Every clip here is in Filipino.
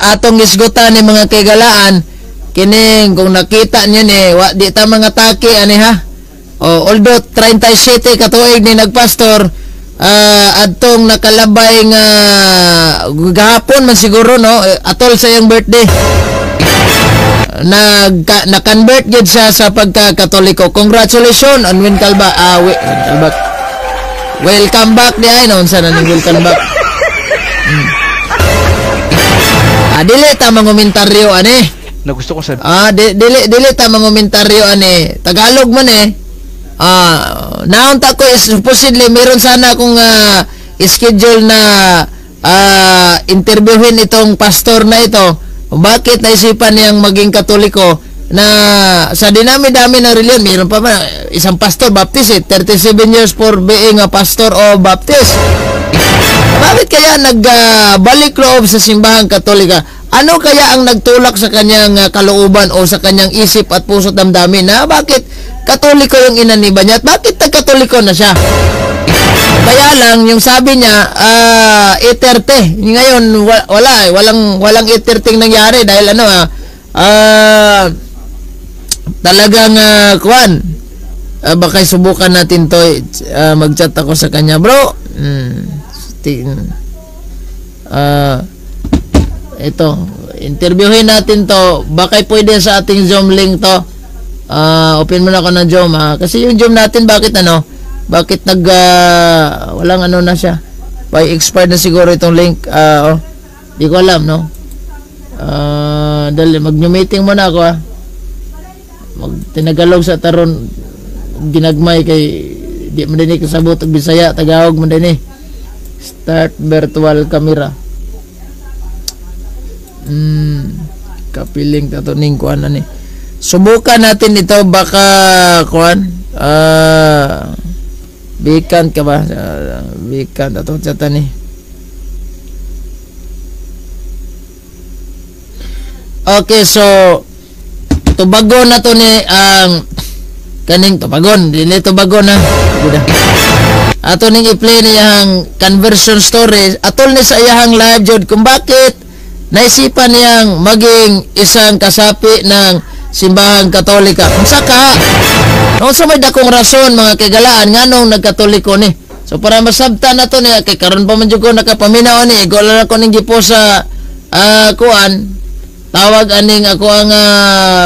atong isgutan ni mga kagalaan kining kung nakita niyo ni wa di ta mga taki ani ha. Although 37 katuig ni nagpastor adtong nakalabay nga gahapon man siguro no atol sa iyang birthday. Na-convert gid siya sa pagka-Katoliko. Congratulations on Win Kalba. Welcome back di ay noon sa naning welcome back. Dili ta mangomentaryo ani. Na gusto ko sabi. Dili ta mangomentaryo ani. Tagalog man naon ta ko supposedly meron sana akong schedule na interviewin itong pastor na ito. Bakit naisipan niyang maging Katoliko na sa dinami-dami ng reliyon, meron pa ba isang pastor Baptist 37 years for being a pastor o Baptist. Bakit kaya nagbalik loob sa simbahang Katolika? Ano kaya ang nagtulak sa kanyang kalooban o sa kanyang isip at puso't damdamin na bakit Katoliko yung inaniba niya at bakit nagkatoliko na siya? Kaya lang yung sabi niya eterte. Ngayon walang eterte nangyari dahil talagang baka subukan natin to. Mag-chat ako sa kanya, bro. Ito, interviewin natin to. Baka pwede sa ating Zoom link to. Open muna ako ng Zoom kasi yung Zoom natin bakit walang na siya. Expired na siguro itong link. Di ko alam no. Dali mag-new meeting muna ako Tinagalog sa taron ginagmay kay di man dinhi kasabot og Bisaya Tagalog man dinhi. Start virtual camera. Kapiling tato ning kuan ani. Subukan natin ito baka kuan Bikan ka ba? Bikan ato chata ni. Okay, so tubagon na to ni ang kaning tubagon, dili tubagon na. Ato ning i-play niyang conversion story atol ni sa iyahang live jud kung bakit naisipan niyang maging isang kasapi ng simbahang Katolika. Unsa ka? Unsa may dakong rason mga kagalaan nganong nagkatoliko ni. So para masabtan nato niya kay karon pa man jud ko nakapaminaw ni igol na ko ning gipo sa kuan tawag aning ako ang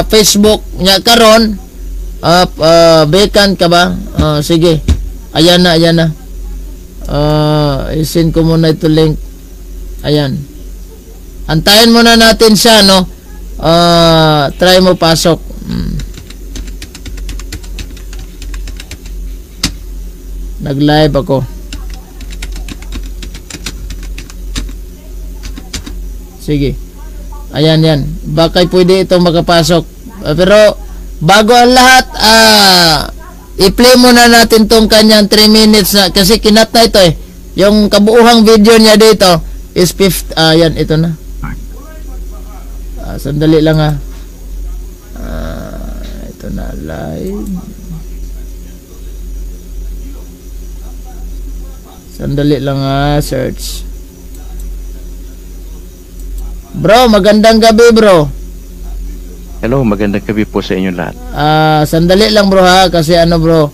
Facebook nya karon bekan ka ba? Sige. Ayan na. Isin ko muna ito link. Ayan. Antayin muna natin siya no. Try mo pasok. Nag-live ako. Sige. Ayan yan. Baka pwede itong makapasok. Pero bago ang lahat, i-play muna natin tong kanyang 3 minutes na kasi kinat na ito Yung kabuuhang video niya dito is 5. Ayan, ito na. Sandali lang ito na live. Sandali lang search. Bro, magandang gabi bro. Hello, magandang gabi po sa inyo lahat. Sandali lang bro kasi bro.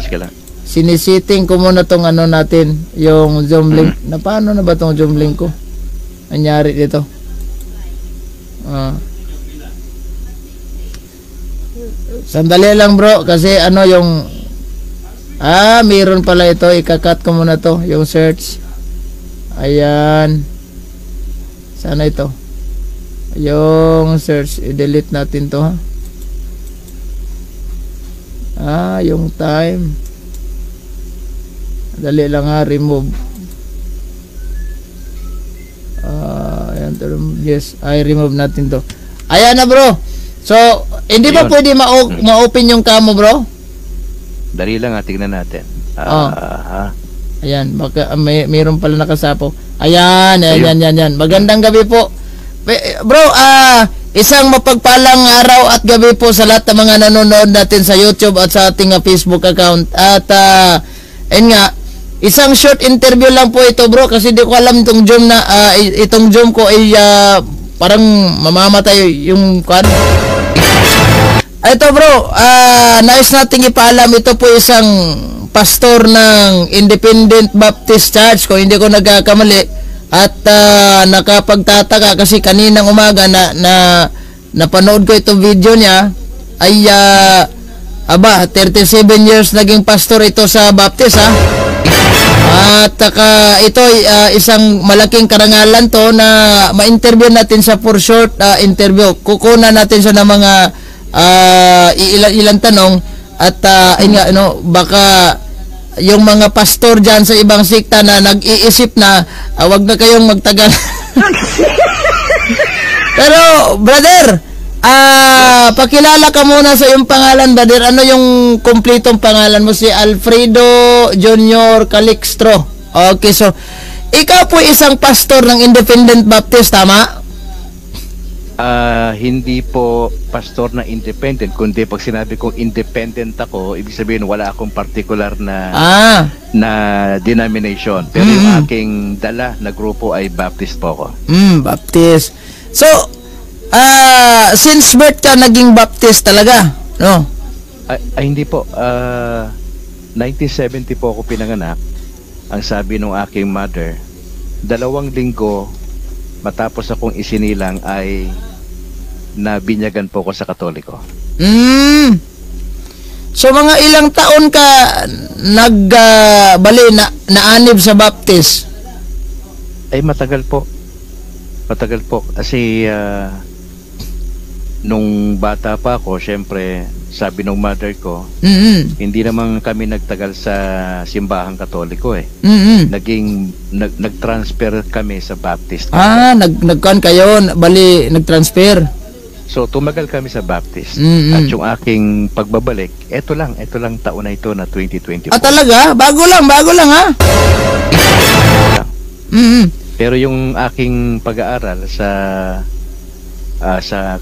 Sige lang. Sinisiting ko muna tong natin, yung Zoom link. Na paano na ba tong Zoom link ko? Anyari dito? Sandali lang bro kasi yung meron pala ito, ikakat ko muna to yung search. Ayan, sana ito yung search, i-delete natin to yung time. Dali lang remove. Ayan, yes, remove natin to. Ayan na bro. So, hindi ba pwede ma-open yung camo bro? Dali lang tignan natin. Ayan, baka mayroon pala nakasapo. Ayan. Magandang gabi po. Bro, isang mapagpalang araw at gabi po sa lahat ng mga nanonood natin sa YouTube at sa ating Facebook account. At ayun nga, isang short interview lang po ito, bro, kasi di ko alam itong Zoom na itong Zoom ko ay parang mamamatay yung kan. Ito, bro, nais nating ipaalam, ito po isang pastor ng Independent Baptist Church, kung hindi ko nagkakamali. At nakapagtataka kasi kaninang umaga na napanood ko itong video niya ay 37 years naging pastor ito sa Baptist, ha. At ito isang malaking karangalan to na ma-interview natin sa for short interview. Kukunan natin siya ng mga ilang tanong at baka yung mga pastor dyan sa ibang sikta na nag-iisip na wag na kayong magtagal. Pero brother, pakilala ka muna sa iyong pangalan, brother. Ano yung kumpletong pangalan mo? Si Alfredo Junior Calixtro. Okay, so ikaw po isang pastor ng Independent Baptist, tama? Hindi po pastor na independent, kundi pag sinabi kong independent ako, ibig sabihin wala akong particular na denomination. Pero yung aking dala na grupo ay Baptist po ako. Baptist. So, since birth ka naging Baptist talaga, no? Ay hindi po. 1970 po ako pinanganak. Ang sabi ng aking mother, 2 linggo matapos akong isinilang ay nabinyagan po ko sa Katoliko. So mga ilang taon ka naanib sa Baptist? Ay matagal po. Matagal po. Kasi nung bata pa ako, syempre sabi ng mother ko, hindi naman kami nagtagal sa simbahang Katoliko eh. Nag-transfer kami sa Baptist. Nagkan kayo, nag-transfer. So tumagal kami sa Baptist. At yung aking pagbabalik, ito lang taon na ito na 2024. Talaga? Bago lang ha? Pero yung aking pag-aaral sa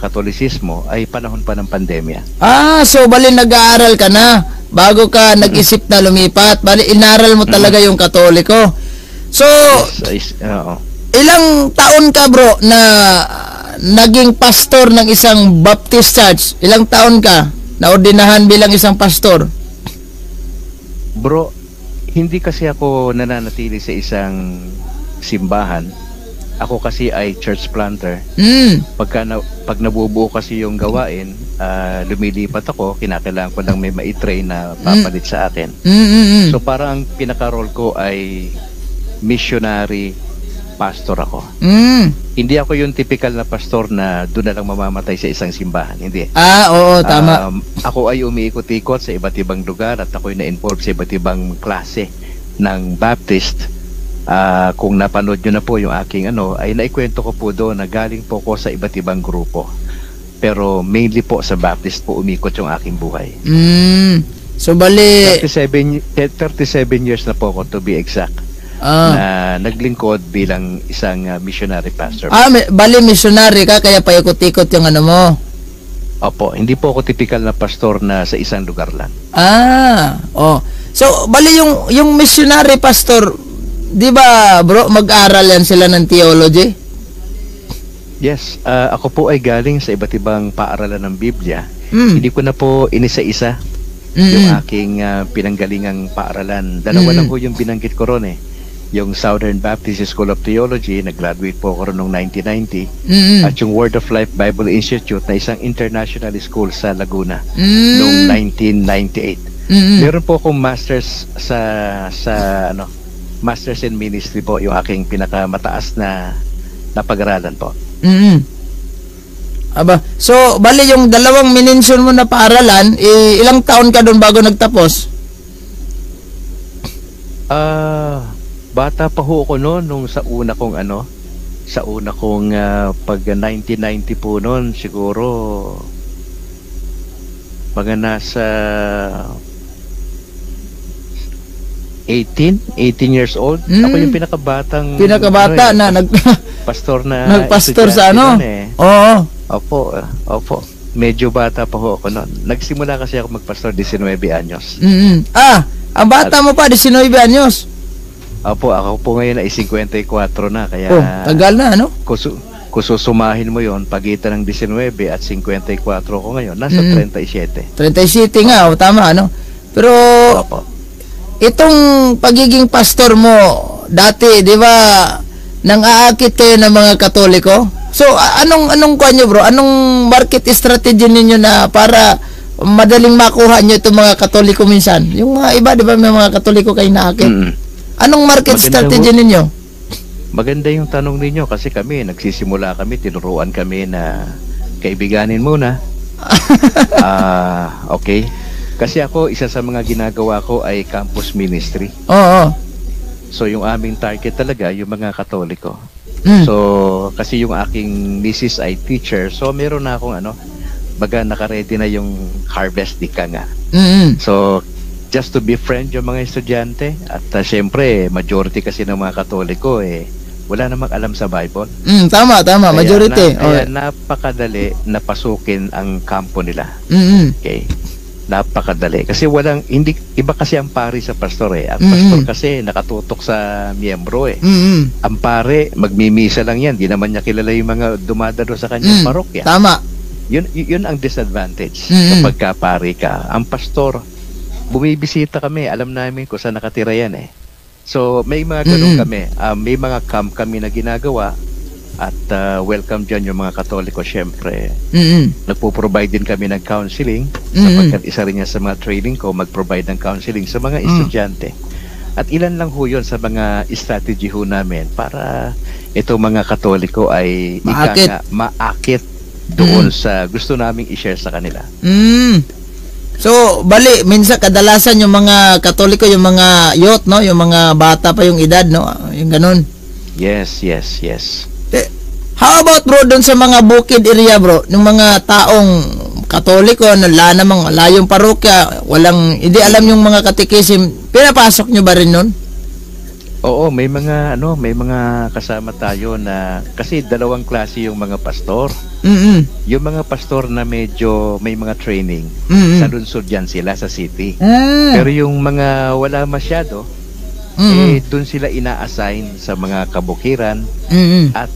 Katolisismo ay panahon pa ng pandemya. So bali nag-aaral ka na bago ka nag-isip na lumipat. Bali inaral mo talaga yung Katoliko. So ilang taon ka, bro, na naging pastor ng isang Baptist church? Ilang taon ka na ordinahan bilang isang pastor? Bro, hindi kasi ako nananatili sa isang simbahan. Ako kasi ay church planter. Pag nabubuo kasi yung gawain, lumilipat ako, kinakailangan ko lang may maitrain na papalit sa akin. So parang pinaka-role ko ay missionary pastor ako. Hindi ako yung typical na pastor na doon na lang mamamatay sa isang simbahan. Hindi. Oo, tama. Ako ay umiikot-ikot sa iba't ibang lugar at ako'y na-involve sa iba't ibang klase ng Baptist. Kung napanood nyo na po yung aking ay naikwento ko po doon na galing po ko sa iba't ibang grupo. Pero mainly po sa Baptist po umikot yung aking buhay. So bali 37 years na po ako, to be exact, na naglingkod bilang isang missionary pastor. Bali missionary ka kaya paikot-ikot yung mo. Opo, hindi po ako typical na pastor na sa isang lugar lang. So bali yung missionary pastor, di ba, bro, mag-aral yan sila ng theology? Yes, ako po ay galing sa iba't ibang paaralan ng Biblia. Hindi ko na po inisa-isa yung aking pinanggalingang paaralan. Dalawa lang po yung binanggit ko ron eh. Yung Southern Baptist School of Theology, nag-graduate po ako noong 1990. At yung Word of Life Bible Institute na isang international school sa Laguna noong 1998. Meron po akong masters Masters in Ministry po, yung aking pinakamataas na pag-aralan po. So bali yung dalawang minention mo na paaralan, ilang taon ka doon bago nagtapos? Bata pa ho ako noon nung sa una kong pag 1990 po noon, siguro mga nasa 18 years old. Ako yung pinakabata na pastor na nagpastor sa Oo. Opo. Medyo bata pa ho ako noon. Nagsimula kasi ako magpastor 19 anyos. Ang bata mo pa 19 anyos. Opo, ako po ngayon ay 54 na, kaya Oh, tagal na, ano? kung susumahin mo yon pagitan ng 19 at 54 ko ngayon, nasa 37. 37 nga, tama, ano? Pero, Opo. itong pagiging pastor mo, dati, di ba, nang aakit kayo ng mga Katoliko? So, anong kanyo, bro? Anong market strategy ninyo na para madaling makuha nyo itong mga Katoliko minsan? Yung mga iba, di ba, may mga Katoliko kayo naakit? Anong market strategy ninyo? Maganda yung tanong ninyo kasi nagsisimula kami, tinuruan kami na kaibiganin muna. Okay. Kasi ako, isa sa mga ginagawa ko ay campus ministry. Oo. So, yung aming target talaga, yung mga Katoliko. Mm. So, kasi yung aking misis ay teacher, so meron na akong naka-ready na yung harvest ka nga. Mm-hmm. So, just to befriend yung mga estudyante at syempre, majority kasi ng mga Katoliko wala namang alam sa Bible. Tama, majority. Kaya napakadali na pasukin ang kampo nila. Mm-hmm. Okay. Napakadali. Kasi iba kasi ang pari sa pastor Ang pastor kasi nakatutok sa miyembro Mm-hmm. Ang pare, magmimisa lang yan. Di naman niya kilala yung mga dumadalo sa kanyang parokya. Tama. Yun ang disadvantage Mm-hmm. kapag kapari ka. Ang pastor, bumibisita kami. Alam namin kung saan nakatira yan So, may mga ganun kami. May mga camp kami na ginagawa at welcome dyan yung mga Katoliko syempre. Nagpo-provide din kami ng counseling sapagkat isa rin yan sa mga training ko mag-provide ng counseling sa mga estudyante. At ilan lang ho yun sa mga strategy ho namin para itong mga Katoliko ay maakit doon sa gusto naming i-share sa kanila. So, bali, minsan kadalasan yung mga Katoliko, yung mga youth, no? Yung mga bata pa yung edad, no? Yung ganun. Yes. How about, bro, doon sa mga bukid area, bro? Yung mga taong Katoliko, namang layong parokya, hindi alam yung mga katikisim, pinapasok nyo ba rin nun? Oo, may mga kasama tayo na kasi dalawang klase yung mga pastor. Yung mga pastor na medyo may mga training, sa lungsod yan sila sa city. Pero yung mga wala masyado, doon sila ina-assign sa mga kabukiran at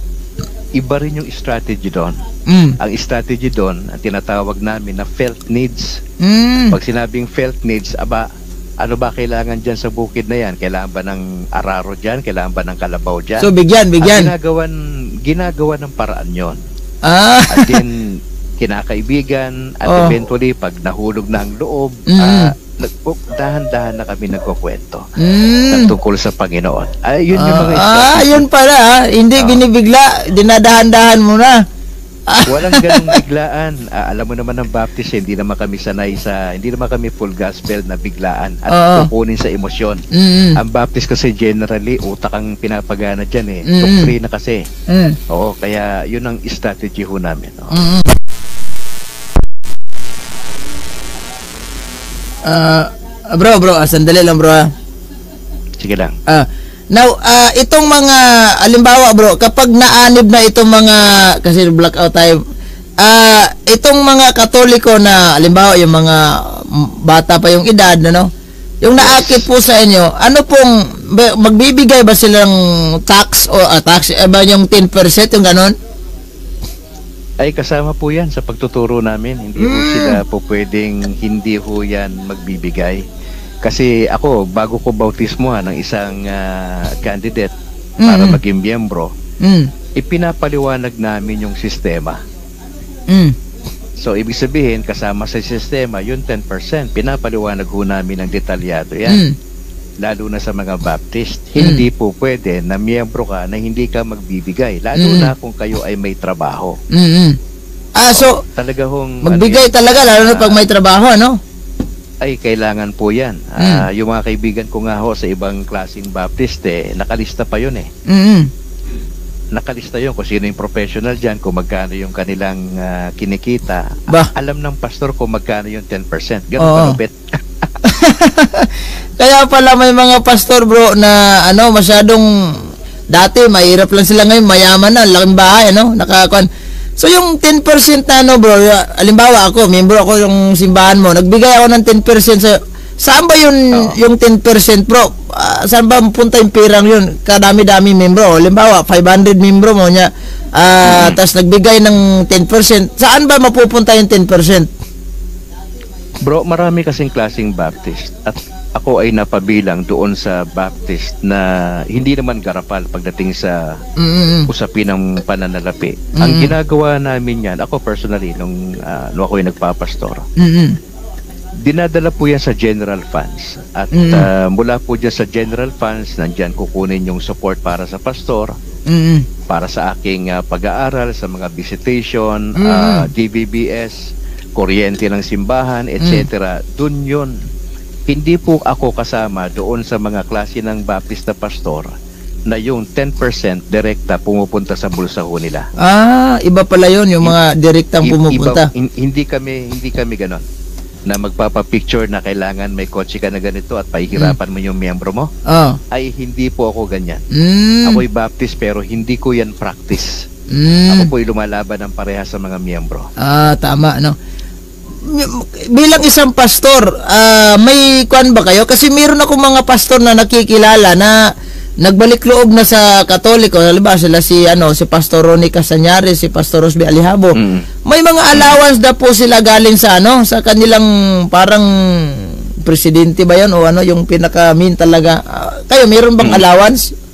iba rin yung strategy doon. Ang strategy doon, ang tinatawag namin na felt needs. Pag sinabing felt needs, ano ba kailangan dyan sa bukid na yan? Kailangan ba ng araro dyan? Kailangan ba ng kalabaw dyan? So, bigyan. Ginagawa ng paraan yon. At din, kinakaibigan, at eventually, pag nahulog na ang loob, dahan-dahan na kami nagkukwento tungkol sa Panginoon. Yun yung mga strategy. Yun pala. Hindi binibigla. Dinadahan-dahan mo na. Walang ganung biglaan. Alam mo naman ng Baptist, hindi naman kami full gospel na biglaan at kukunin sa emosyon. Ang Baptist kasi generally, utak ang pinapagana dyan Doktrina kasi. Oo, kaya yun ang strategy ho namin. Bro, sandali lang, bro. Sige lang. Now, itong mga, alimbawa, bro, kapag naanib na itong mga, kasi blackout tayo, itong mga Katoliko na, alimbawa, yung mga bata pa yung edad, ano, yung naakit po sa inyo, ano pong, magbibigay ba silang tax, o tax, ba yung 10%, yung ganon? Ay, kasama po yan sa pagtuturo namin. Hindi po sila po pwedeng hindi ho yan magbibigay. Kasi ako, bago ko bautismohan ng isang candidate para maging miyembro, ipinapaliwanag namin yung sistema. So, ibig sabihin, kasama sa sistema, yung 10%, pinapaliwanag ho namin ng detalyado yan. Lalo na sa mga Baptist. Hindi po pwede na miyembro ka na hindi ka magbibigay. Lalo na kung kayo ay may trabaho. So, talaga hong, magbigay talaga, lalo na pag may trabaho, no? Ay, kailangan po yan. Yung mga kaibigan ko nga ho sa ibang klaseng Baptist, nakalista pa yun Nakalista yun kung sino yung professional dyan, kung magkano yung kanilang kinikita. Alam ng pastor kung magkano yung 10%. Ganun palupit. Kaya pala may mga pastor, bro, na masyadong dati, mahirap lang sila ngayon, mayaman na, laking bahay, nakakuan. So, yung 10% na, bro, alimbawa ako, member ako yung simbahan mo, nagbigay ako ng 10% Saan ba yun, yung 10% bro? Saan ba mapunta yung pirang yun? Kadami-dami membro. Limbawa, 500 membro mo niya. Tapos nagbigay ng 10%. Saan ba mapupunta yung 10%? Bro, marami kasing klaseng Baptist. At ako ay napabilang doon sa Baptist na hindi naman garapal pagdating sa usapin ng pananalapi. Ang ginagawa namin yan, ako personally, nung ako ay nagpapastor, dinadala po yan sa general funds. At mula po dyan sa general funds, nandyan kukunin yung support para sa pastor, para sa aking pag-aaral, sa mga visitation, DBBS, kuryente ng simbahan, etc. Dun yun. Hindi po ako kasama doon sa mga klase ng Baptist na pastor na yung 10% direkta pumupunta sa bulsa ho nila. Iba pala yun, yung mga direktang pumupunta. Hindi kami ganon na magpapapicture na kailangan may kotse ka na ganito at pahihirapan mo yung miyembro mo. Ay hindi po ako ganyan. Ako'y Baptist pero hindi ko yan practice. Ako po'y lumalaban ng pareha sa mga miyembro. Tama, no? Bilang isang pastor, may kwan ba kayo? Kasi meron ako mga pastor na nakikilala na nagbalik loob na sa Katoliko. Halimbawa sila si Pastor Ronnie Casañares, si Pastor Rosby Alihabo. May mga allowance na po sila galing sa sa kanilang parang presidente ba 'yon o yung pinaka-main talaga. Kayo meron bang allowance?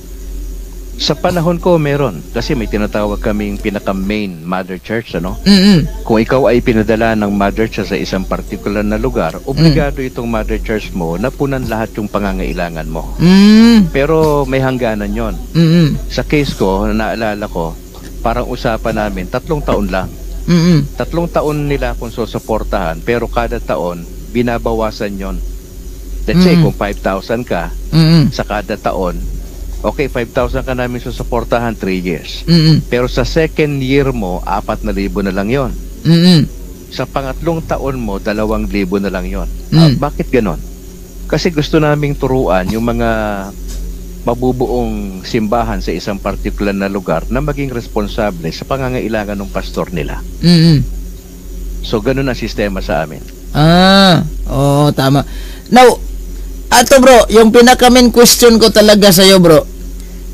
Sa panahon ko meron kasi may tinatawag kaming pinaka-main mother church Kung ikaw ay pinadala ng mother church sa isang particular na lugar, obligado itong mother church mo na punan lahat yung pangangailangan mo. Pero may hangganan yon. Sa case ko, naalala ko, parang usapan namin 3 taon lang. 3 taon nila kung susuportahan, pero kada taon binabawasan yon. Let's say kung 5,000 ka sa kada taon, okay, 5,000 ka namin susuportahan 3 years. Pero sa second year mo, 4,000 na lang yon. Sa pangatlong taon mo, 2,000 na lang yon. Bakit ganon? Kasi gusto naming turuan yung mga mabubuong simbahan sa isang particular na lugar na maging responsable sa pangangailangan ng pastor nila. So, ganun ang sistema sa amin. Tama. Now, ato bro, yung pinaka-main question ko talaga sa'yo bro,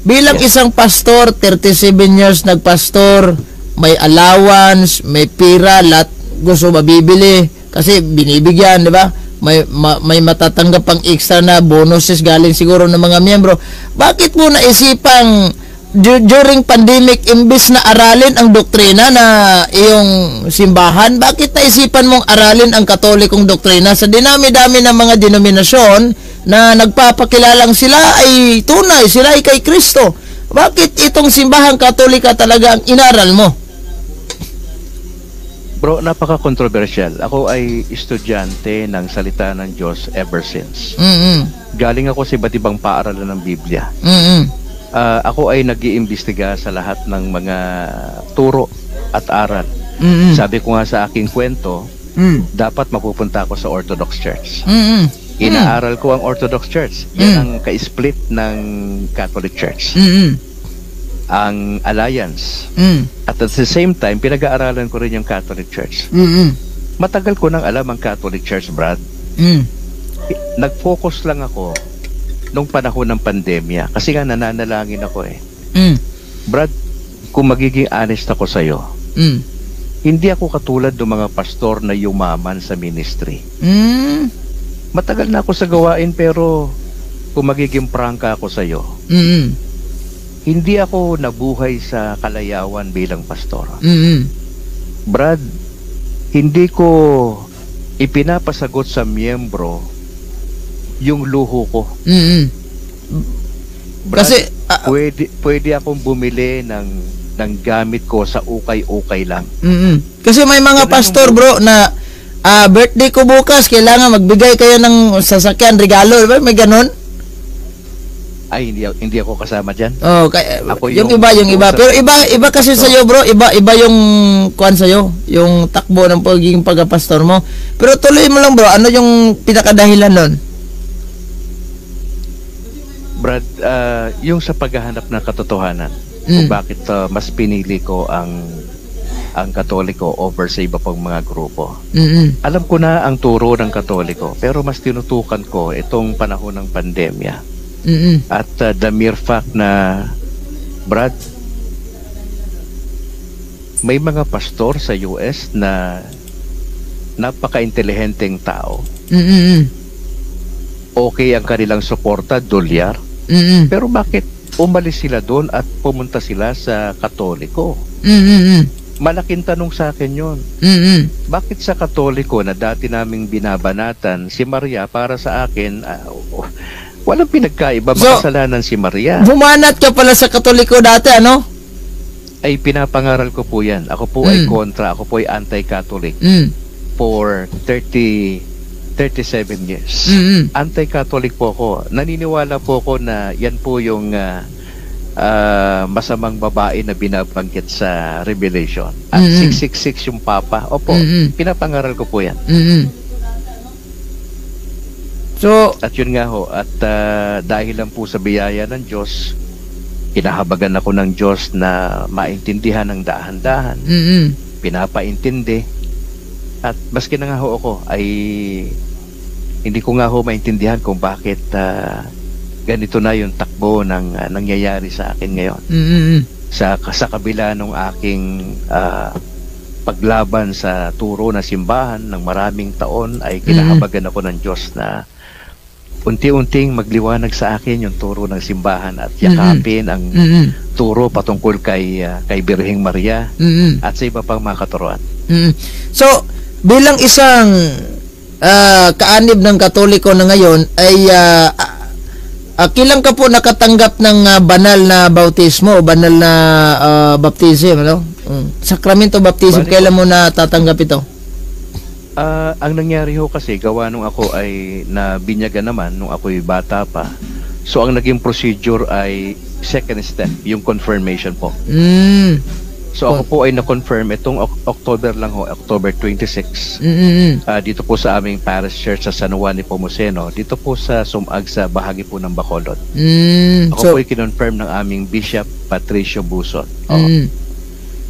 bilang isang pastor, 37 years nagpastor, may allowance, may pira, lahat gusto mabibili kasi binibigyan, di ba? May matatanggap pang extra na bonuses galing siguro ng mga miyembro. Bakit mo naisipang during pandemic, imbis na aralin ang doktrina na iyong simbahan, bakit naisipan mong aralin ang katolikong doktrina? Sa dinami-dami ng mga denominasyon na nagpapakilalang sila ay tunay, sila ay kay Kristo. Bakit itong simbahang katolika talaga ang inaral mo? Bro, napaka-controversial. Ako ay estudyante ng salita ng Diyos ever since. Galing ako sa iba't ibang paaralan ng Biblia. Ako ay nag-iimbestiga sa lahat ng mga turo at aral. Sabi ko nga sa aking kwento, dapat mapupunta ako sa Orthodox Church. Inaaral ko ang Orthodox Church. Yan ang ka-split ng Catholic Church. Ang Alliance. At the same time, pinag-aaralan ko rin yung Catholic Church. Matagal ko nang alam ang Catholic Church, Brad. Nag-focus lang ako nung panahon ng pandemya kasi nga nananalangin ako eh. Brad, kung magiging honest ako sa'yo, hindi ako katulad ng mga pastor na yumaman sa ministry. Matagal na ako sa gawain pero kung magiging prangka ako sa'yo, hindi ako nabuhay sa kalayawan bilang pastor. Brad, hindi ko ipinapasagot sa miyembro yung luho ko. Brad, kasi pwede akong bumili ng gamit ko sa ukay-ukay lang. Kasi may mga pastor bro na birthday ko bukas, kailangan magbigay kayo ng sasakyan, regalo, diba? May ganon? Ay, hindi ako kasama diyan. Ako yung iba. Pero iba kasi sa iyo, bro. Iba yung kuan sa iyo, yung takbo ng pagiging pagpastor mo. Pero tuloy mo lang, bro. Ano yung pinakadahilan nun? Brad, yung sa paghahanap ng katotohanan, kung bakit mas pinili ko ang ang Katoliko over sa iba pang mga grupo. Mm-mm. Alam ko na ang turo ng Katoliko, pero mas tinutukan ko itong panahon ng pandemya. Mm-mm. At the mere fact na, Brad, may mga pastor sa US na napaka-intelihenteng tao. Mm-mm. Okay ang kanilang suporta, dolyar. Mm-mm. Pero bakit umalis sila doon at pumunta sila sa Katoliko? Mm-mm. Malaking tanong sa akin yun. Mm-mm. Bakit sa Katoliko na dati naming binabanatan, si Maria para sa akin, walang pinagkaiba, makasalanan si Maria. Bumanat ka pala sa Katoliko dati, ano? Ay pinapangaral ko po yan. Ako po ay kontra, ako po ay anti-Catholic for 37 years. Mm-mm. Anti-Catholic po ako. Naniniwala po ako na yan po yung masamang babae na binabanggit sa Revelation. At 666 yung Papa. Opo, pinapangaral ko po yan. So, at yun nga ho, at dahil lang po sa biyaya ng Diyos, kinahabagan ako ng Diyos na maintindihan ng dahan-dahan. Pinapaintindi. At maski na nga ho ako, ay hindi ko nga ho maintindihan kung bakit ganito na yung takbo ng nangyayari sa akin ngayon. Sa kabila ng aking paglaban sa turo na simbahan ng maraming taon, ay kinahabagan ako ng Diyos na unti-unting magliwanag sa akin yung turo ng simbahan at yakapin ang turo patungkol kay Birheng Maria at sa iba pang mga katuruan. So, bilang isang kaanib ng Katoliko na ngayon, ay kailan ka po nakatanggap ng banal na bautismo o banal na baptism, ano? Sakramento baptism, kailan mo na tatanggap ito? Ang nangyari ho kasi, gawa nung ako ay nabinyagan naman nung ako'y bata pa. So, ang naging procedure ay second step, yung confirmation po. So, ako po ay na-confirm itong October lang ho, October 26. Dito po sa aming parish church sa San Juan Nepomuceno, dito po sa Sumag sa bahagi po ng Bacolod. Ako po ay kinonfirm ng aming Bishop Patricio Buson.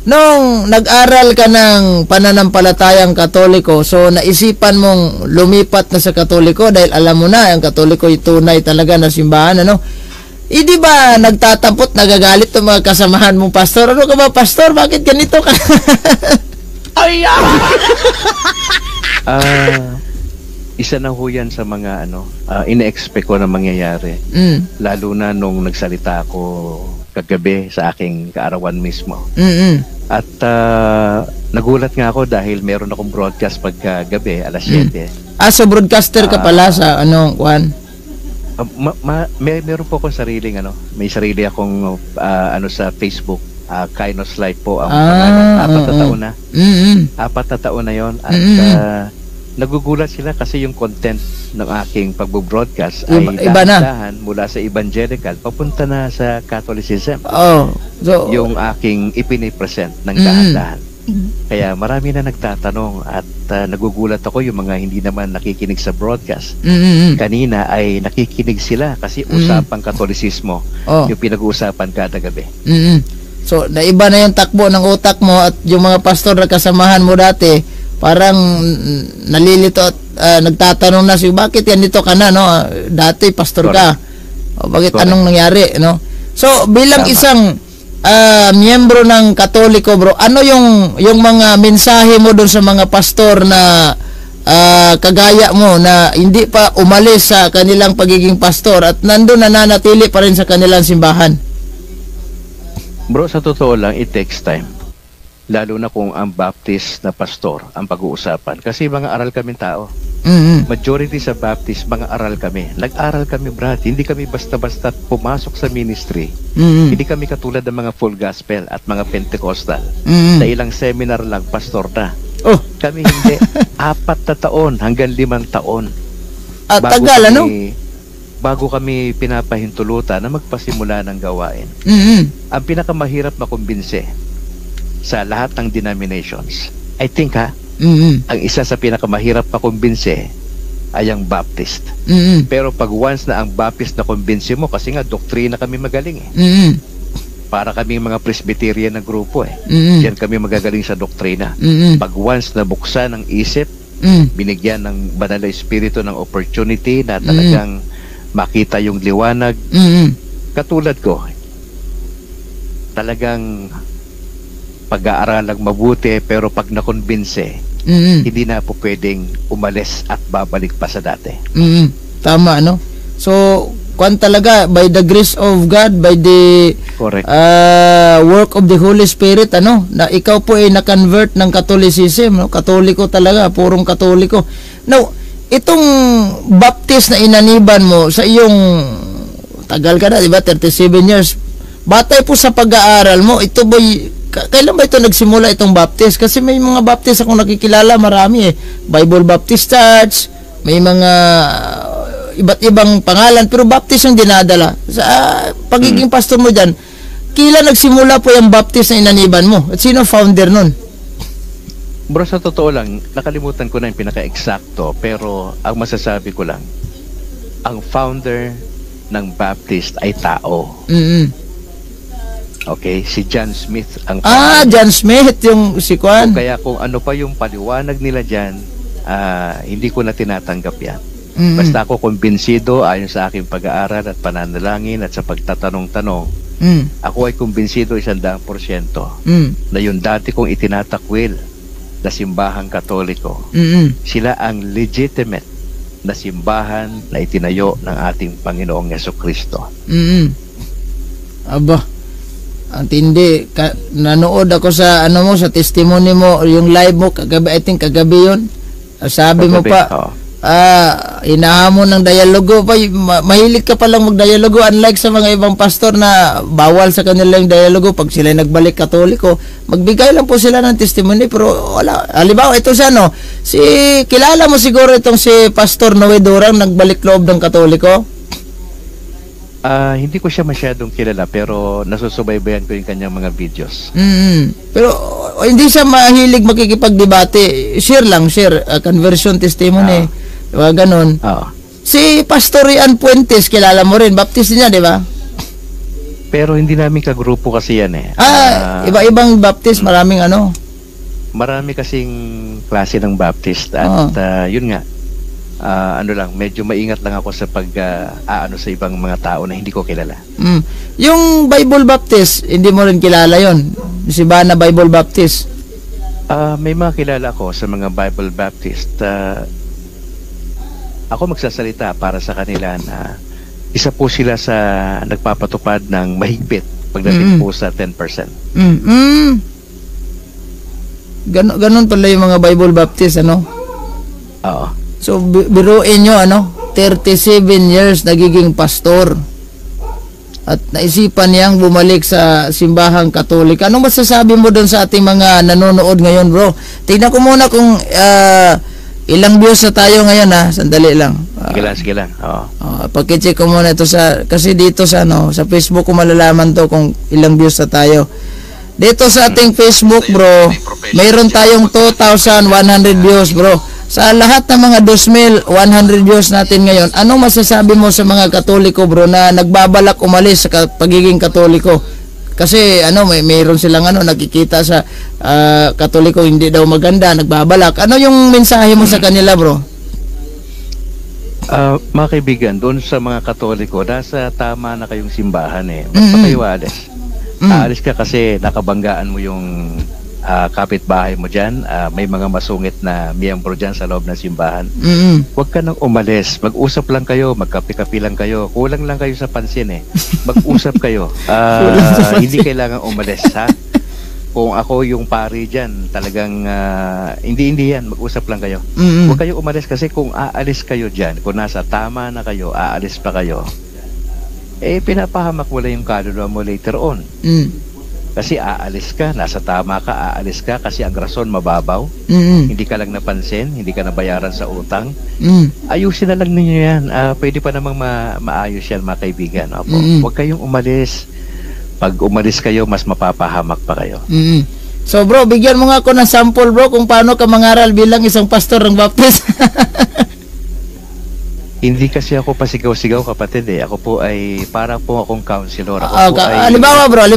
Nung nag-aral ka ng pananampalatayang Katoliko, so naisipan mong lumipat na sa Katoliko dahil alam mo na, ang Katoliko ay tunay talaga na simbahan, ano? Di ba nagtatampot, nagagalit ng mga kasamahan mong pastor? Ano ka ba, pastor? Bakit ganito ka? Ay, isa na ho yan sa mga ine-expect ko na mangyayari. Lalo na nung nagsalita ako kagabi sa aking kaarawan mismo. At nagulat nga ako dahil meron akong broadcast pagkagabi, alas 7. So broadcaster ka pala sa Juan? Meron po akong sariling may sarili akong sa Facebook, Kainos Live po ang pangalan. 4 na taon na. 4 na taon na yon. At nagugulat sila kasi yung content ng aking pagbo-broadcast ay dahan-dahan mula sa evangelical papunta na sa Catholicism. So, yung aking ipinipresent ng dahan-dahan. Kaya marami na nagtatanong at nagugulat ako yung mga hindi naman nakikinig sa broadcast. Kanina ay nakikinig sila kasi usapang Katolisismo yung pinag-uusapan kada gabi. So, naiba na yung takbo ng utak mo at yung mga pastor na kasamahan mo dati, parang nalilito at nagtatanong na siya, bakit yan dito ka na, no? Dati pastor ka. O, bakit anong nangyari, no? So, bilang isang miyembro ng Katoliko, bro, ano yung mga mensahe mo doon sa mga pastor na kagaya mo na hindi pa umalis sa kanilang pagiging pastor at nandun nananatili pa rin sa kanilang simbahan? Bro, sa totoo lang, it takes time. Lalo na kung ang Baptist na pastor ang pag-uusapan. Kasi mga aral kami tao. Majority sa Baptist, mga aral kami. Nag-aral kami, Brad. Hindi kami basta-basta pumasok sa ministry. Hindi kami katulad ng mga full gospel at mga Pentecostal. Sa ilang seminar lang, pastor na. Kami hindi. 4 na taon hanggang 5 taon. Tagal, ano? Bago kami pinapahintulutan na magpasimula ng gawain. Ang pinakamahirap makumbinse sa lahat ng denominations, I think ang isa sa pinakamahirap makumbinse ay ang Baptist. Pero pag once na ang Baptist na kumbinse mo, kasi nga doktrina kami magaling para kaming mga Presbyterian na grupo eh. Diyan kami magagaling sa doktrina. Pag once na buksan ang isip, binigyan ng banal na espiritu ng opportunity na talagang makita yung liwanag. Katulad ko, talagang pag-aaralang mabuti, pero pag nakonbinse, hindi na po pwedeng umalis at babalik pa sa dati. Tama, no? So, kung talaga, by the grace of God, by the Correct. Work of the Holy Spirit, ano, na ikaw po ay na-convert ng Catholicism, no? Katoliko talaga, purong Katoliko. Now, itong baptist na inaniban mo sa iyong, tagal ka na, di ba? 37 years. Batay po sa pag-aaral mo, ito ba, kailan ba ito nagsimula itong baptist? Kasi may mga baptist akong nakikilala, marami eh. Bible Baptist Church, may mga iba't ibang pangalan, pero baptist yung dinadala. Sa pagiging pastor mo dyan, kailan nagsimula po yung baptist na inaniban mo? At sino founder nun? Bro, sa totoo lang, nakalimutan ko na yung pinaka-eksakto, pero ang masasabi ko lang, ang founder ng Baptist ay tao. Okay, si John Smith ang founder. John Smith, yung si Kwan. Kaya kung ano pa yung paliwanag nila dyan, hindi ko na tinatanggap yan. Basta ako kumbinsido ayon sa aking pag-aaral at pananalangin at sa pagtatanong-tanong, ako ay kumbinsido 100% na yung dati kong itinatakwil na simbahang Katoliko, sila ang legitimate na simbahan na itinayo ng ating Panginoong Jesucristo. Aba, ang tindi. Nanood ako sa ano mo, sa testimony mo, yung live mo kagabi, I think kagabi yun. Sabi mo pa, inahamon ng dialogo pa, mahilig ka palang magdialogo, unlike sa mga ibang pastor na bawal sa kanila yung dialogo. Pag sila nagbalik Katoliko, magbigay lang po sila ng testimony, pero wala. Halimbawa, ito siya, no, kilala mo siguro itong si Pastor Noe Durang, nagbalik loob ng Katoliko. Hindi ko siya masyadong kilala, pero nasusubaybayan ko yung kanyang mga videos. Pero hindi siya mahilig makikipagdebate. Share, conversion testimony. Diba, ganun. Si Pastor Rian Puentes, kilala mo rin, baptist niya, di ba? Pero hindi namin kagrupo kasi yan eh. Iba-ibang baptist, maraming ano. Marami kasing klase ng baptist at yun nga, medyo maingat lang ako sa sa ibang mga tao na hindi ko kilala. Yung Bible Baptist, hindi mo rin kilala yon? Si Bana Bible Baptist. May mga kilala ko sa mga Bible Baptist. Ako magsasalita para sa kanila na isa po sila sa nagpapatupad ng mahigpit pagdating po sa 10%. Ganon pala yung mga Bible Baptist, ano? Oo. So, biruin nyo, 37 years nagiging pastor. At naisipan niyang bumalik sa simbahang Katolika. Anong masasabi mo doon sa ating mga nanonood ngayon, bro? Tingnan ko muna kung ilang views na tayo ngayon, ha? Sandali lang. Sige lang. Pag-check ko muna ito kasi dito sa Facebook ko malalaman to kung ilang views na tayo. Dito sa ating Facebook, bro, mayroon tayong 2,100 views, bro. Sa lahat ng mga 2,100 views natin ngayon, anong masasabi mo sa mga Katoliko, bro, na nagbabalak umalis sa pagiging Katoliko? Kasi mayroon silang nakikita sa Katoliko hindi daw maganda, nagbabalak. Ano yung mensahe mo sa kanila, bro? Mga kaibigan, doon sa mga Katoliko, nasa tama na kayong simbahan eh. Ba't pa kayo aalis? Aalis ka kasi nakabanggaan mo yung kapitbahay mo dyan, may mga masungit na miyembro dyan sa loob ng simbahan. Huwag ka nang umalis. Mag-usap lang kayo, magkapi-kapi lang kayo. Kulang lang kayo sa pansin eh. Mag-usap kayo. Hindi kailangan umalis, ha? Kung ako yung pari dyan, talagang hindi yan. Mag-usap lang kayo. Huwag kayo umalis kasi kung aalis kayo dyan, kung nasa tama na kayo, aalis pa kayo, pinapahamak mo lang yung kaluluwa mo later on. Kasi aalis ka, nasa tama ka, aalis ka kasi ang rason mababaw. Hindi ka lang napansin, hindi ka nabayaran sa utang. Ayusin na lang ninyo yan. Pwede pa namang maayos yan, mga kaibigan. Huwag kayong umalis. Pag umalis kayo, mas mapapahamak pa kayo. So bro, bigyan mo nga ako ng sample, bro, kung paano ka mangaral bilang isang pastor ng Baptist. Hindi kasi ako pasigaw-sigaw, kapatid eh. Ako po ay para po akong counselor. Ako po ay... Halimbawa bro,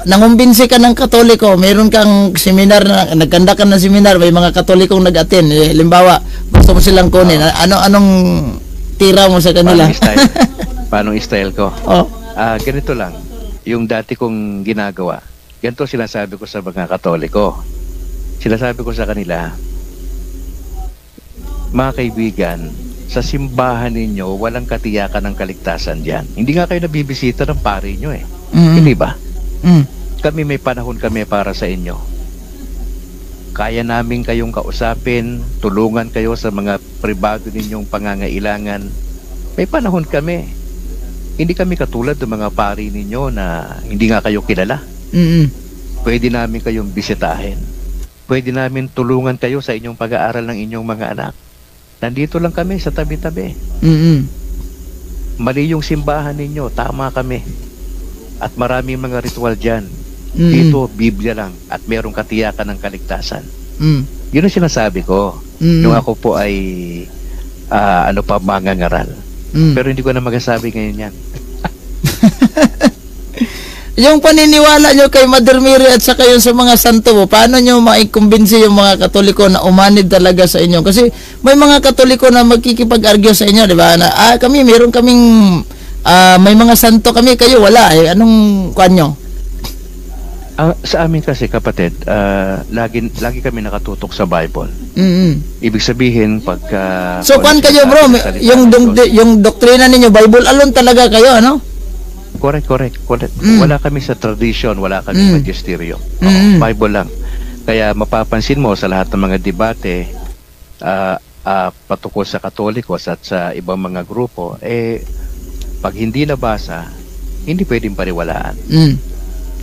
nangumbinsi ka ng Katoliko, meron kang seminar, nagkanda ka ng seminar, may mga Katolikong nag-attend. Halimbawa, gusto mo silang kunin. Anong tira mo sa kanila? Paano style ko? Oh. Ganito lang. Yung dati kong ginagawa, ganito sinasabi ko sa mga Katoliko. Sinasabi ko sa kanila, mga kaibigan, sa simbahan ninyo, walang katiyakan ng kaligtasan diyan. Hindi nga kayo nabibisita ng pari nyo eh. Hindi ba? Kami may panahon kami para sa inyo. Kaya namin kayong kausapin, tulungan kayo sa mga pribado ninyong pangangailangan. May panahon kami. Hindi kami katulad ng mga pari ninyo na hindi nga kayo kilala. Pwede namin kayong bisitahin. Pwede namin tulungan kayo sa inyong pag-aaral ng inyong mga anak. Nandito lang kami sa tabi-tabi. Mali yung simbahan ninyo, tama kami. At maraming mga ritual dyan. Dito, Biblia lang. At merong katiyakan ng kaligtasan. Yun ang sinasabi ko. Yung ako po ay mangangaral. Pero hindi ko na magasabi ngayon yan. Yung paniniwala nyo kay Mother Mary at saka yung sa mga santo mo, paano nyo maikumbinsi yung mga Katoliko na umanid talaga sa inyo? Kasi may mga Katoliko na magkikipag-argue sa inyo, di ba? Na, meron kaming, may mga santo kami, kayo wala eh. Anong kwan nyo? Sa amin kasi, kapatid, lagi kami nakatutok sa Bible. Ibig sabihin, pagka... So, kwan kayo bro, yung doktrina ninyo, Bible alone talaga kayo, ano? Correct. Wala kami sa tradition, wala kami magisterium. Bible lang. Kaya mapapansin mo sa lahat ng mga debate patungkol sa Katolikos at sa ibang mga grupo, pag hindi nabasa, hindi pwedeng paniwalaan.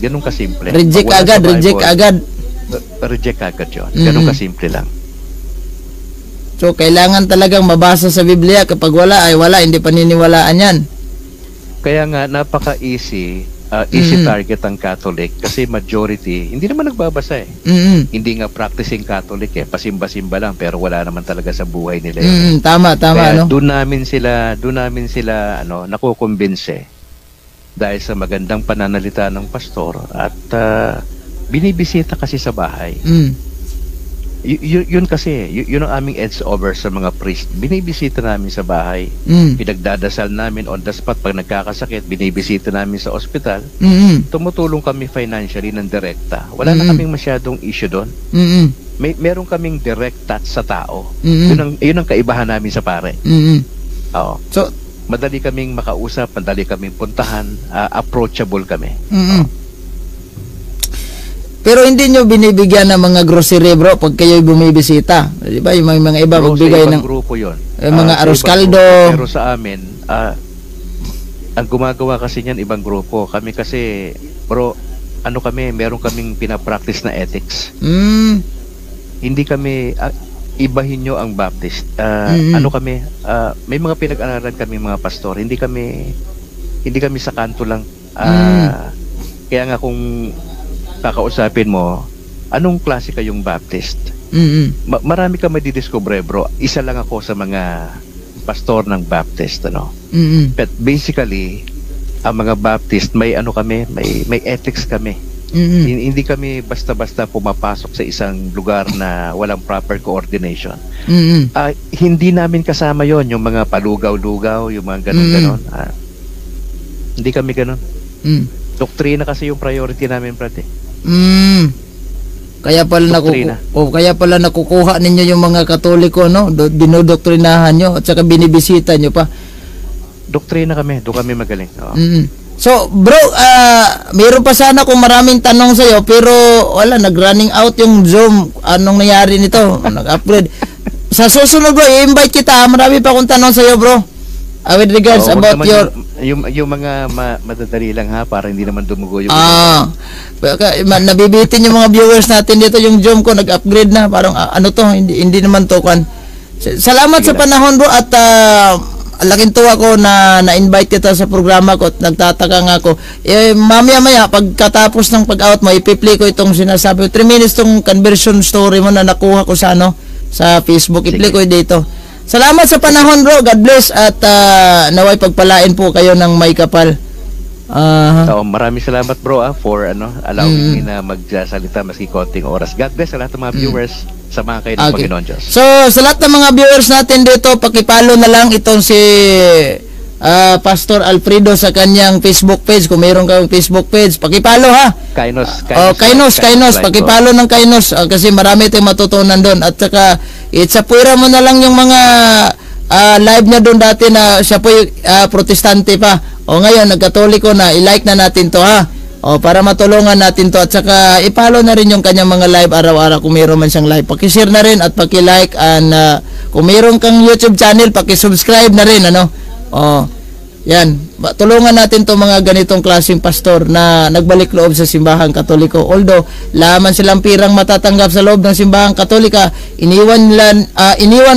Ganun kasimple. Reject agad. Reject agad yun. Ganun kasimple lang. So, kailangan talagang mabasa sa Biblia. Kapag wala, hindi paniniwalaan yan. Kaya nga, napaka-easy target ang Catholic kasi majority, hindi naman nagbabasa eh. Hindi nga practicing Catholic eh. Pasimba-simba lang pero wala naman talaga sa buhay nila yun. Tama. Kaya no? doon namin sila nakukumbinse dahil sa magandang pananalita ng pastor at binibisita kasi sa bahay. Yun kasi, yun ang aming edge over sa mga priest. Binibisita namin sa bahay. Pinagdadasal namin on the spot. Pag nagkakasakit, binibisita namin sa ospital. Tumutulong kami financially ng direkta. Wala na kaming masyadong issue doon. Meron kaming direct touch sa tao. Yun ang kaibahan namin sa pare. Oo. So, madali kaming makausap, madali kaming puntahan, approachable kami. Pero hindi nyo binibigyan ng mga grocery bro pag kayo'y bumibisita. Di ba? Yung mga iba magbigay ng grupo yun. Mga arroz caldo. Pero sa amin, ang gumagawa kasi niyan ibang grupo. Kami kasi, bro, meron kaming pinapractice na ethics. Hindi kami, ibahin nyo ang Baptist. May mga pinag-aralan kami mga pastor. Hindi kami sa kanto lang. Kaya nga kung kakausapin mo, anong klase kayong Baptist? Marami ka madidiscover, bro. Isa lang ako sa mga pastor ng Baptist, ano? But basically, ang mga Baptist, may ethics kami. Hindi kami basta-basta pumapasok sa isang lugar na walang proper coordination. Hindi namin kasama yon yung mga palugaw-lugaw, yung mga ganon-ganon. Hindi kami ganon. Doktrina kasi yung priority namin, brad. Kaya pala nakukuha ninyo yung mga Katoliko, no? Dinodoktrinahan nyo at saka binibisita nyo pa. Doktrina kami, doon kami magaling. So, bro, mayroon pa sana kung maraming tanong sa'yo, pero wala, nag-running out yung Zoom. Anong nangyari nito? Nag-upgrade. Sa susunod, bro, i-invite kita. Marami pa akong tanong sa'yo, bro. With regards about your... Yung mga madadali lang ha, para hindi naman dumugo yung... nabibitin yung mga viewers natin dito, yung Zoom ko, nag-upgrade na. Parang, hindi naman to, kan. Salamat sa panahon, bro, at laking tuwa ko na na-invite kita sa programa ko at nagtataka nga ako. Mamaya-maya, pagkatapos ng pag-out mo, ipi-play ko itong sinasabi ko. 3 minutes tong conversion story mo na nakuha ko sa Facebook. I-play ko dito. salamat sa panahon bro. God bless at naway pagpalain po kayo ng may kapal. Maraming salamat bro for allowing me na magsalita maski konting oras. God bless sa lahat ng mga viewers. Sama kayo ng Panginoon Diyos. So sa lahat ng mga viewers natin dito, pakipalo na lang itong si Pastor Alfredo sa kanyang Facebook page. Kung mayroon kayong Facebook page, pakipalo ha. Kainos, pakipalo ng Kainos kasi marami tayong matutunan doon. At saka itsapuira mo na lang yung mga live niya doon dati na siya po protestante pa. Ngayon nagkatoliko na, i-like na natin to ha. Para matulungan natin to. At saka i-follow na rin yung kanyang mga live araw-araw kung mayroon man siyang live. Paki-share na rin at paki-like and kung mayroon kang YouTube channel, paki-subscribe na rin yan. Tulungan natin to mga ganitong klaseng pastor na nagbalik loob sa simbahang Katoliko. Although laman silang pirang matatanggap sa loob ng simbahang Katolika, iniwan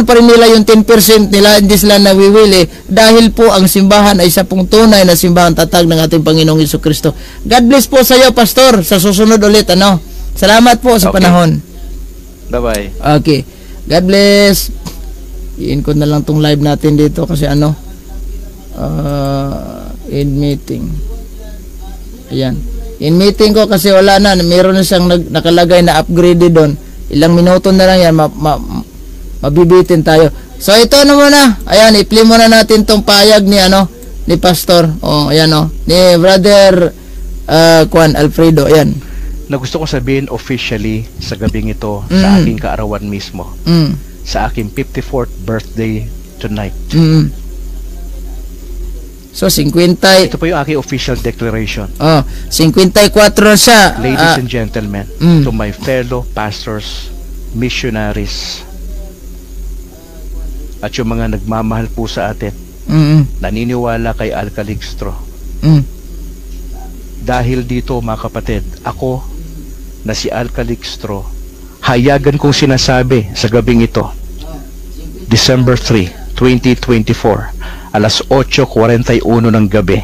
pa rin nila yung 10% nila, hindi sila nawiwili dahil po ang simbahan ay isa pong tunay na simbahan tatag ng ating Panginoong Jesucristo. God bless po sa iyo pastor. Sa susunod ulit Salamat po sa panahon. Bye-bye. Okay. God bless. Iin ko na lang tong live natin dito kasi in meeting. Ayan. In meeting ko kasi wala na. Meron na siyang nakalagay na upgrade doon. Ilang minuto na lang yan. Mabibitin tayo. So ito muna. Ayan. I-play muna natin tong payag ni ni Pastor. Ayan ni Brother Alfredo. Ayan. Na gusto ko sabihin officially sa gabing ito sa aking kaarawan mismo. Sa aking 54th birthday tonight. So, 50... Ito po yung aking official declaration. 54 siya. Ladies and gentlemen, to my fellow pastors, missionaries, at yung mga nagmamahal po sa atin, naniniwala kay Al Calixto. Dahil dito, mga kapatid, ako na si Al Calixto, hayagan kong sinasabi sa gabing ito, December 3, 2024, alas 8:41 ng gabi,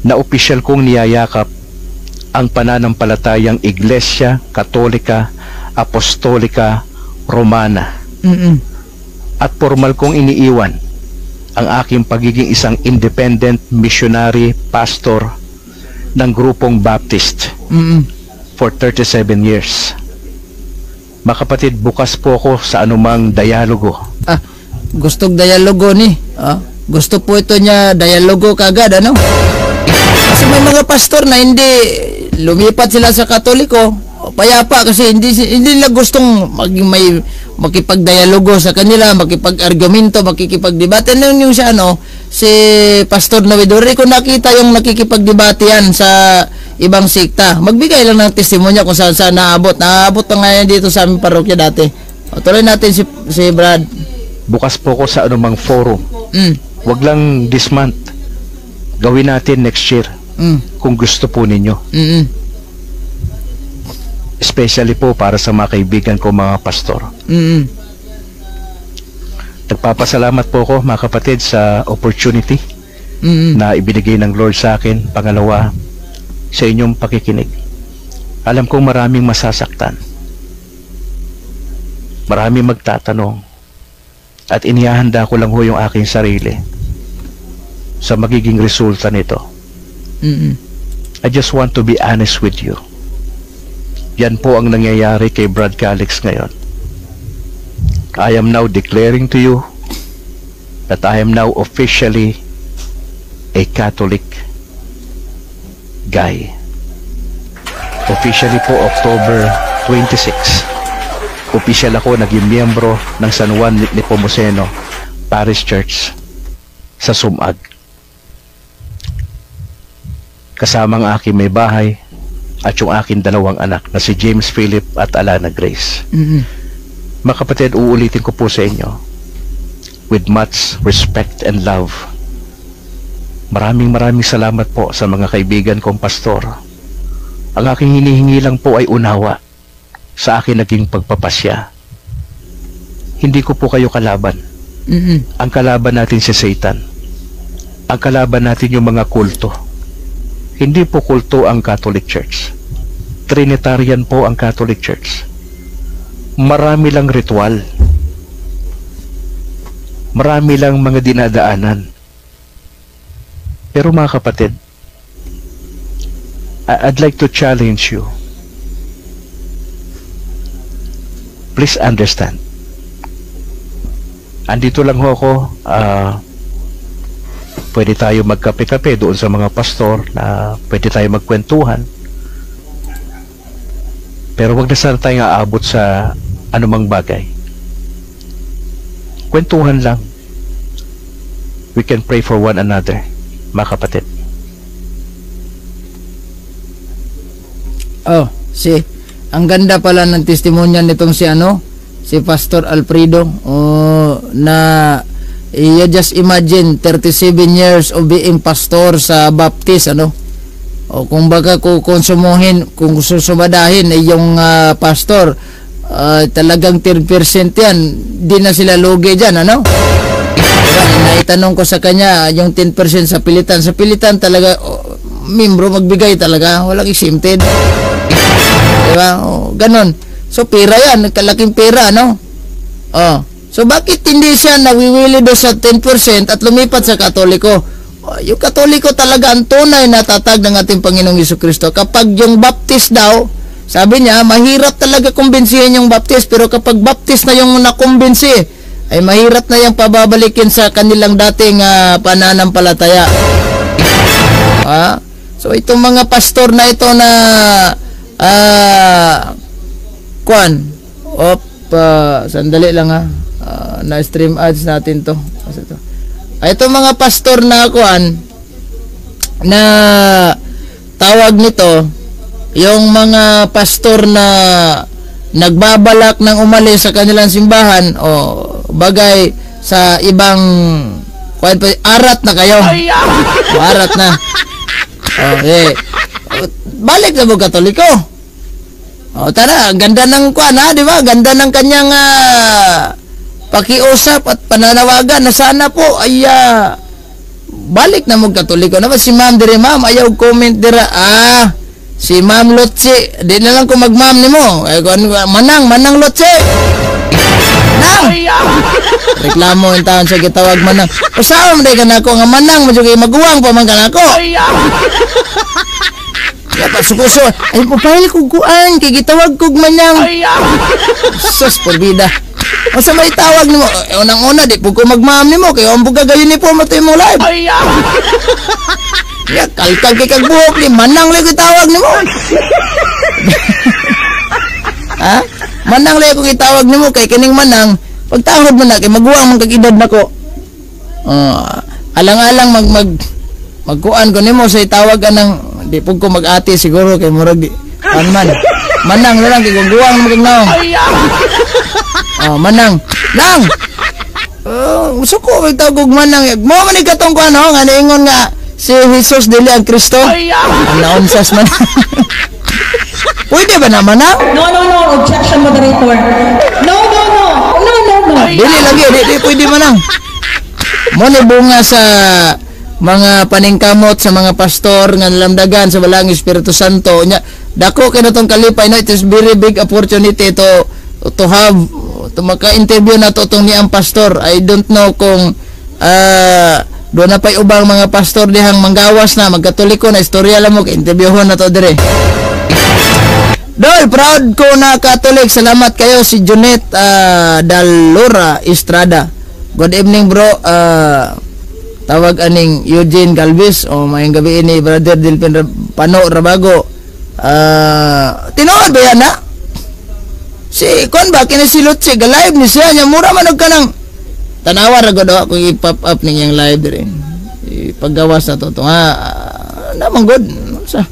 na opisyal kong niyayakap ang pananampalatayang Iglesia Katolika Apostolika Romana at formal kong iniiwan ang aking pagiging isang independent missionary pastor ng grupong Baptist for 37 years. Mga kapatid, bukas po ako sa anumang dialogo. Gustong dialogo ni. Gusto po ito niya dialogo kagad Kasi may mga pastor na hindi lumipat sila sa Katoliko, payapa kasi hindi nila gustong makipagdialogo sa kanila, makipag-argumento, makikipagdebate. Yung siya si Pastor Novedore ko nakita yung nakikipagdebate yan sa ibang sikta. Magbigay lang ng testimonya kung saan naabot. Naabot pa ngayon dito sa aming parokya dati. Tuloy natin si Brad. Bukas po ko sa anumang forum. Wag lang this month. Gawin natin next year. Kung gusto po ninyo. Especially po para sa mga kaibigan ko mga pastor. Nagpapasalamat po ko mga kapatid sa opportunity na ibinigay ng Lord sa akin. Pangalawa, sa inyong pakikinig. Alam kong maraming masasaktan. Maraming magtatanong. At inihahanda ko lang ho yung aking sarili sa magiging resulta nito. I just want to be honest with you. Yan po ang nangyayari kay Brad Calix ngayon. I am now declaring to you that I am now officially a Catholic guy. Officially po October 26. Official ako naging miyembro ng San Juan Nepomuceno Parish Church sa Sumag. Kasama ang aking may bahay at yung aking dalawang anak na si James Philip at Alana Grace. Mga kapatid, uulitin ko po sa inyo with much respect and love. Maraming salamat po sa mga kaibigan kong pastor. Ang aking hinihingi lang po ay unawa sa akin naging pagpapasya. Hindi ko po kayo kalaban. Ang kalaban natin si Satan. Ang kalaban natin yung mga kulto. Hindi po kulto ang Catholic Church. Trinitarian po ang Catholic Church. Marami lang ritual. Marami lang mga dinadaanan. Pero mga kapatid, I'd like to challenge you. Please understand. Andito lang ho ako. Pwede tayo magkape-kape doon sa mga pastor na pwede tayo magkwentuhan. Pero wag na sana tayong aabot sa anumang bagay. Kwentuhan lang. We can pray for one another, mga kapatid. Oh, ang ganda pala ng testimonya nitong si Pastor Alfredo. Na you just imagine 37 years of being pastor sa Baptist, O kung baka konsumuhin, kung susumadahin yung pastor, talagang 10% yan, di na sila lugi dyan, Naitanong ko sa kanya, yung 10% sa pilitan talaga, membro magbigay talaga, walang exempted. Diba? Ganon. So, pera yan, kalaking pera, So, bakit hindi siya nawiwili do sa 10% at lumipat sa Katoliko? Yung Katoliko talaga ang tunay na tatag ng ating Panginoong Jesucristo. Kapag yung Baptist daw, sabi niya, mahirap talaga kumbinsihin yung Baptist, pero kapag Baptist na yung nakumbinsi, ay mahirap na yung pababalikin sa kanilang dating pananampalataya. So, itong mga pastor na ito na sandali lang na stream ads natin to. Itong mga pastor na na tawag nito, yung mga pastor na nagbabalak ng umalis sa kanilang simbahan o bagay sa ibang arat na kayo. Arat na. Okay. Balik na mo Katoliko. Tara, ganda ng di ba? Ganda ng kanyang pakiusap at pananawagan na sana po ay balik na mo Katoliko. Naman si ma'am dire, ma'am, ayaw comment dira. Si Ma'am Lotse, di na lang ko mag-ma'am ni mo. Manang Lotse. Nang! Reklamo yung taon sa gitawag manang. Usawa mo day ka na ako, nga manang, masyugay maguwang pa man ka na ako. Sukuso, ay papayal kong kuan, kay gitawag kong manang. Sus, porbida. Masa may tawag ni mo, unang-una, di po ko mag-ma'am ni mo, kaya ang buga gayon ni po matoy mo live. Ya, kalkal kay kagbuhok ni manang lang ko tawag ni mo. Manang lang ko itawag ni mo, kay kining manang, pagtahod mo na, kay maguwang man kag-edad na ko. Alang-alang magkuan ko ni mo, sa itawag ka ng, di po ko mag-ati siguro, kay murag di, manang na lang, kay guwang mo kagnaw. Manang, lang! Gusto ko, may tawag manang, mo man ikatong ko nga naingon nga, si Jesus dili ang Kristo. Ang naonsas man. Pwede ba naman No. Objection, moderator. No. Dili lagi, di pwede man Mo ni bunga sa mga paningkamot sa mga pastor nga nalamdagan sa balang Espiritu Santo. Dako kay natong kalipay it is very big opportunity to have to maka-interview na to tong niyang pastor. I don't know kung doon na pa'y ubang mga pastor dihang manggawas na, magkatoliko na, istorya lang mo, ka-interviewon na to dire. Dol, proud ko na Katolik. Salamat kayo, si Junet Dalora Estrada. Good evening bro. Tawag aning Eugene Galvis. Mayang gabi ini, brother Dilpin Pano Rabago. Tinood ba yan si kon ba, kinasilot si ga-live ni siya, niya mura manog ka ng tanawa rago daw kung i-pop up ninyang live dire. Ipaggawas na to naman good sa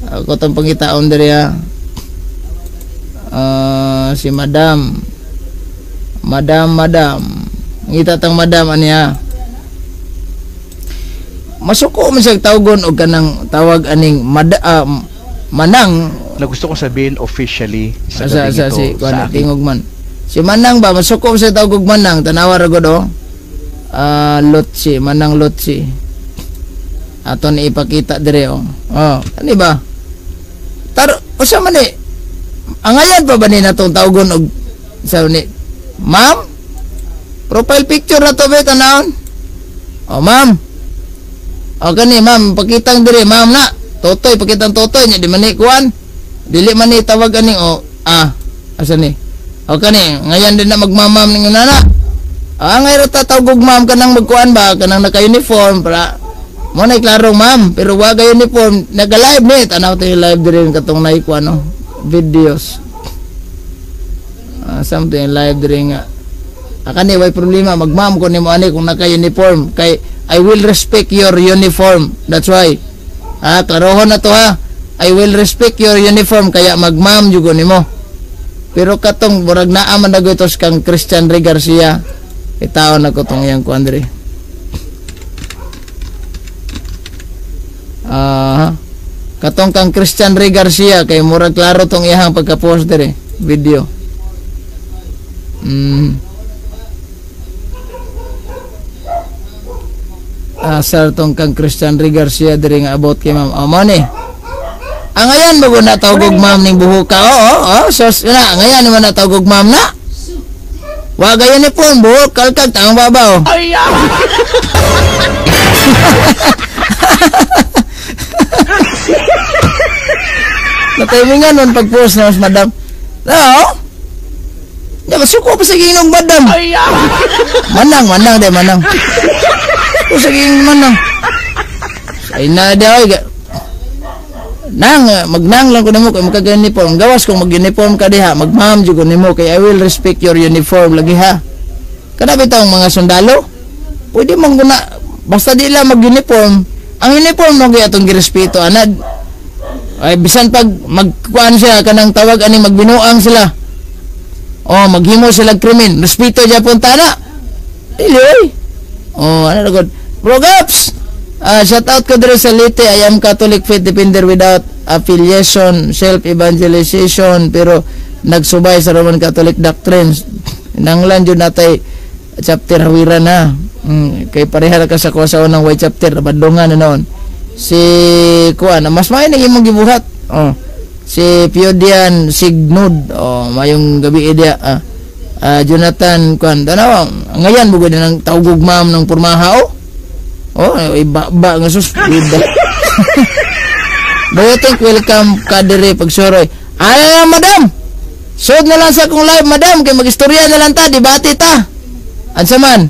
ako tong pangitaon dire si madam ngita tang madam aniya masuko man siya tawgon og kanang tawag aning manang na gusto kong sabihin officially sa si tingog man. Si Manang ba, masuko sa tawag Manang, tanawa ra do. Lotsi, Manang Lotsi. Ato ni ipakita dire ani ba? Usa man ni. Ang ayan pa ba ni natong tawgon og sa ni, Ma'am? Profile picture na to, be, tanawon. O, ma'am. O, kani, ma'am, pakitang diri, ma'am na. Totoy, pakitang totoy niya, di man ni kuan. Dili man ni tawag ani, o, asa ni? O, kani, ngayon din na magmamam ninyo nana. Ngayon tatawag ma'am ka nang magkuan ba, ka nang naka-uniform, para, mo na klaro, ma'am, pero waga uniform, nag-live ni, tanaw tayo live din katong naikuan, no? Videos. Something live din nga. Kani, way problema, magmam ko ni mo ani kung naka-uniform, kay, I will respect your uniform, that's why. Klarohon na to ha, I will respect your uniform, kaya magmam jugo ni mo. Pero katong, murag naaman na ito kang Christian Ray Garcia, itaon na ko tong iyang kuandri. Katong kang Christian Ray Garcia, kay murag klaro tong iyang pagka-post dire, video. Asar tong kang Christian Ray Garcia diri nga about kay ma'am. Amo ni. Ngayon bago na tawag ma'am ning buhok ka. So na ngayon naman na tawag ma'am na. Wa gayon ni pon buhok kalkag tang babaw. Ay. Natimingan nun pag-post na mas madam. No? Di ba suko pa sa ginog madam? Ay. Manang de manang. Saging manang. Ay na daw nang magnang lang ko nimo kay magka-uniform. Gawas kung mag-uniform ka diha, magmam jud ko nimo kay I will respect your uniform lagi ha. Kada bitong mga sundalo, pwede man guna basta di lang mag-uniform. Ang uniform no gyud atong girespeto anad. Ay bisan pag magkuan siya kanang tawag ani magbinuang sila. Maghimo sila krimen. Respeto gyapon tana. Dili. Ano good. Bro Gaps, shout out ko dire sa Leyte. I am Catholic faith defender without affiliation, self-evangelization, pero nagsubay sa Roman Catholic doctrines. Nanglan jud natay chapter hawiran na. Kay pareha ka sa kusa unang white chapter badungan na noon. Si kuan, mas may nang imong gibuhat. Si Piodian Signod, mayong gabi dia. Jonathan kuan tanaw ngayon bugod nang tawgog ma'am ng pormaha iba nga sus Boyotik welcome kadiri pagsoroy madam sud na lang sa akong live madam kay magistorya na lang ta debate ta ansa man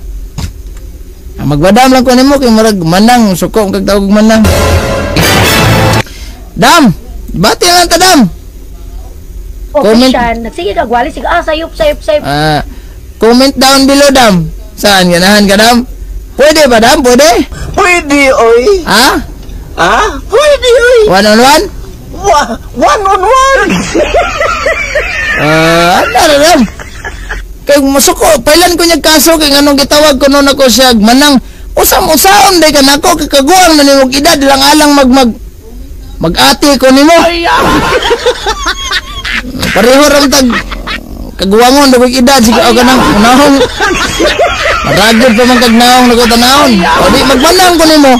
magbadam lang ko nimo kay murag manang suko kag tawgog manang dam debate lang ta dam comment. Sige ka, gwali. Sige, sayop. Comment down below, dam. Saan? Ganahan ka, dam? Pwede ba, dam? Pwede? Pwede, oy. Pwede, oy. One on one? One on one. Ano, dam? Kaya masuko, pailan ko niya kaso, kaya anong gitawag ko noon ako siya, manang, usam-usaon, day ka na ako, kakaguang na nimog edad, lang alang mag-ati ko nimo. Pareho ram tag kaguwangon dagog edad sige o ganang unahon maragod pa man kag naong nagutanahon o di magmanang ko nimo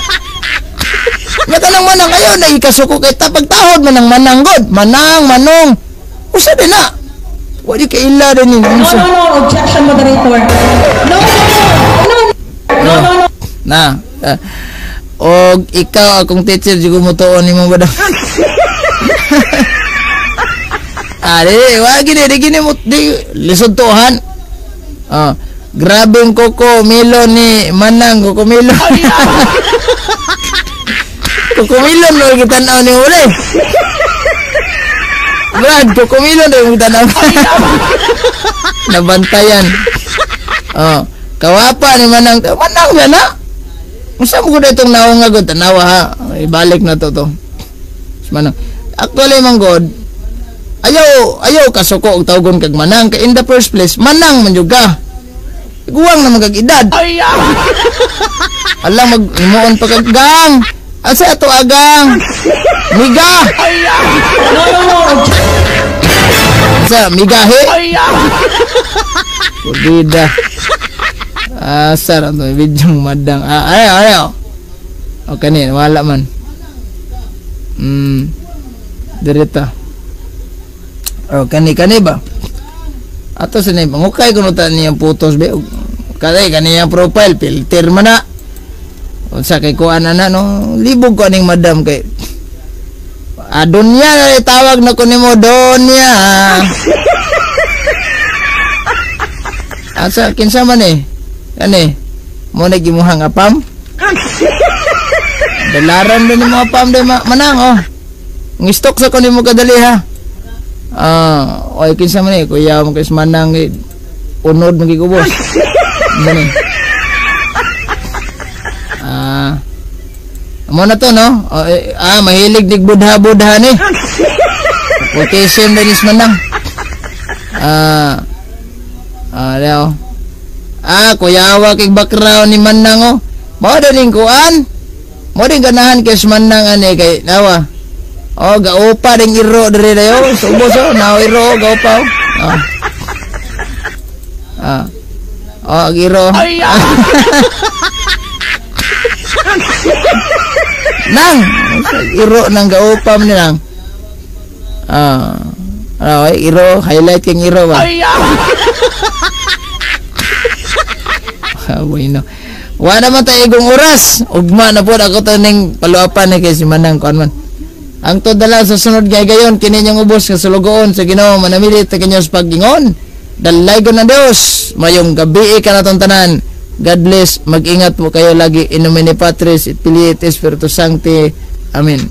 nya kanang manang ayo na ikasuko kay tapag tahod man ang manang god manong usa din na wa di ka ila din ni No, objection, moderator. No. na og ikaw akong teacher jugo mo tuon nimo ba daw wag gini mo di lisod tuhan. Grabe ang Coco Melon ni Manang Coco Melon. Coco Melon no kita na ni uli. Brad Coco Melon no kita na. Nabantayan. Kawapa ni Manang ba na? Unsa mo gud itong naong nga gud tanawa ha. Ibalik na to. Manang. Actually man god ayaw kasuko og tawgon kag manang kay in the first place manang man jud ka guwang na magag edad alang magmuon pa kag gang asa ato agang miga sa migahe pudida asar ato video madang ayaw okay ni wala man direta kani ba ato sa nai mangukay kuno ta niyang putos be Kasi kaniyang profile filter man na. Unsa kay kuan na no, libog ko aning madam kay Donya na tawag na ko nimo Donya. Asa kinsa man kani mo na gimuhang apam. Dalaran din mo apam de manang ngistok sa ko nimo kadali ha. Oy kinsa man kuya mo kay manang unod magigubos. Gani. Amo na to no. Mahilig dig budha-budha ni. Potassium din is manang. Leo. Kuyawa kay background ni manang Mao din kuan. Mo din ganahan kay manang ani kay nawa. Gaupa ding iro diri dayo. Subos naw iro gaupa. Iro. Nang iro nang gaupam ni nang. Iro highlight king iro ba. Bueno. Wala man tayo igong oras. Ugma na po ako taning paluapan ni kay si Manang kuan man. Ang to dala sa sunod gayon kini niyang ubos sa sulugoon sa Ginoo manamilit ta kanyos paggingon. Dalay ko na Dios. Mayong gabi ka natong tanan. God bless. Mag-ingat po kayo lagi. In nomine Patris et Filii et Spiritus Sancti. Amen.